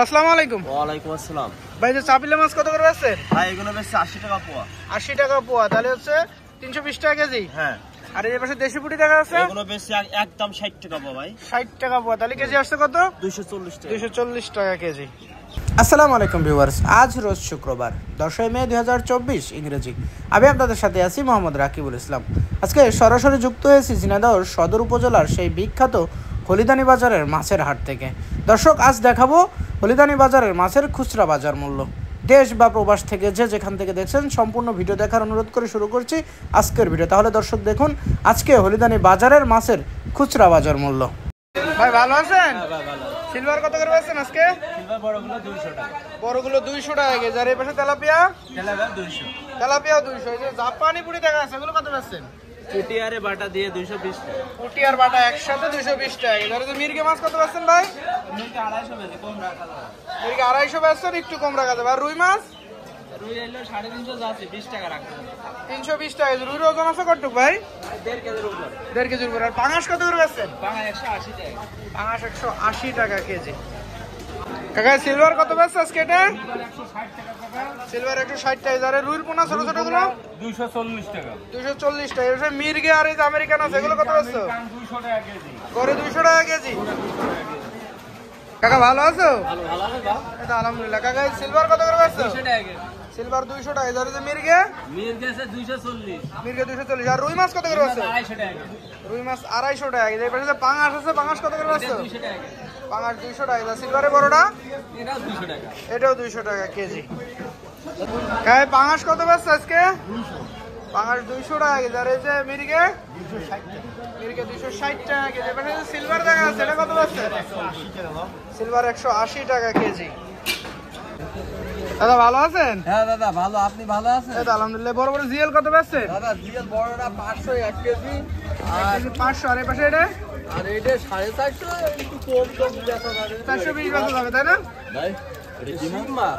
আসসালামু আলাইকুম। ওয়ালাইকুম আসসালাম। ভাই যে চাপিলা মাছ কত করে আছে? ভাই এগুলো বেশি 80 টাকা পোয়া। 80 টাকা পোয়া, তাহলে হচ্ছে 320 টাকা কেজি। হ্যাঁ। আর এই পাশে দেশি পুঁটি টাকা আছে, এগুলো বেশি একদম 60 টাকা পোয়া ভাই। 60 টাকা পোয়া, তাহলে কেজি আসছে কত? 240 টাকা। 240 টাকা কেজি। আসসালামু আলাইকুম ভিউয়ার্স, আজ রোজ শুক্রবার 10 মে 2024 ইংরেজি। আমি আপনাদের সাথে আছি মোহাম্মদ রাকিবুল ইসলাম। আজকে সরাসরি যুক্ত হয়েছি ঝিনাইদহ সদর উপজেলার সেই বিখ্যাত হলিদানি বাজারের মাছের হাট থেকে। দর্শক, আজ দেখাবো হলিদানি বাজারের মাছের খুচরা বাজার মূল্য। দেশ বা প্রবাস থেকে যে যেখান থেকে দেখছেন সম্পূর্ণ ভিডিও দেখার অনুরোধ করে শুরু করছি আজকের ভিডিও। তাহলে দর্শক দেখুন আজকে হলিদানি বাজারের মাছের খুচরা বাজার মূল্য। ভাই ভালো আছেন? সিলভার কত করে পাচ্ছেন আজকে? সিলভার বড়গুলো 200 টাকা। বড়গুলো 200 টাকা কেজি। আর এই পাশে তেলাপিয়া? তেলাপিয়া 200। তেলাপিয়াও 200। এই যে জাপানি পুঁটি দেখা আছে, এগুলো কত পাচ্ছেন? পুঁটি আর বাটা দিয়ে 220 টাকা। পুঁটি আর বাটা একসাথে 220 টাকা কেজি। আর এই যে মিরগে মাছ কত পাচ্ছেন ভাই? মিরগে 250 বেশি কম রাখা যাবে। মিরগে 250 পাচ্ছেন, একটু কম রাখা যাবে। আর রুই মাছ? রুই হলো 350 যাচ্ছে, 20 টাকা রাখতে হবে। 320 টাকা কেজি। রুইর ওজন আছে কতটুক ভাই? 1.5 কেজির উপর। 1.5 কেজির উপর। আর পাঙাশ কত করে পাচ্ছেন? বাঙা 180 টাকা। পাঙাশ 180 টাকা কেজি। কাকা সিলভার কত পাচ্ছে আজকে এটা? 160 টাকা টাকা। সিলভার 160 টাকা। আর রুইর পোনা ছোট ছোট গুলো 240 টাকা। 240 টাকা। এর মিরগে আর এই যে আমেরিকান আছে, এগুলো কত পাচ্ছ? 200 টাকা কেজি। করে 200 টাকা কেজি। কাকা ভালো আছো? ভালো আছে বাবা। এটা আলহামদুলিল্লাহ। কাকা সিলভার কত করে পাচ্ছ? 200 টাকা কেজি। সিলভার 200 টাকা। আর এই যে মিরগে? মিরগে আছে 240। মিরগে 240। আর রুই মাছ কত করে পাচ্ছ? 250 টাকা কেজি। রুই মাছ 250 টাকা কেজি। এই পাশে যে পাঙাশ আছে, পাঙাশ কত করে পাচ্ছ? 200 টাকা কেজি। পাঙাশ 200 টাকা। আর সিলভারের বড়টা? এটাও 200 টাকা। এটাও 200 টাকা কেজি। কাকা পাঙাশ কত পাচ্ছ আজকে? 200। পাঙাশ 200 টাকা কেজি। আর এই যে মিরগে? 260 টাকা। মিরগে 260 টাকা কেজি। এবারে যে সিলভার দেখা আছে, এটা কত পাচ্ছ? 180 টাকা। সিলভার 180 টাকা কেজি। দাদা ভালো আছেন? হ্যাঁ দাদা ভালো, আপনি ভালো আছেন? এই তো আলহামদুলিল্লাহ। বড় বড় জিএল কত পাচ্ছেন? দাদা জিএল বড়টা 500 1 কেজি। আর 500। আর এই পাশে এটা? আর এটা 450, একটু কম কম দেখা যাবে। 420 বেচা যাবে, তাই না? ভাই এটা কি মাছ?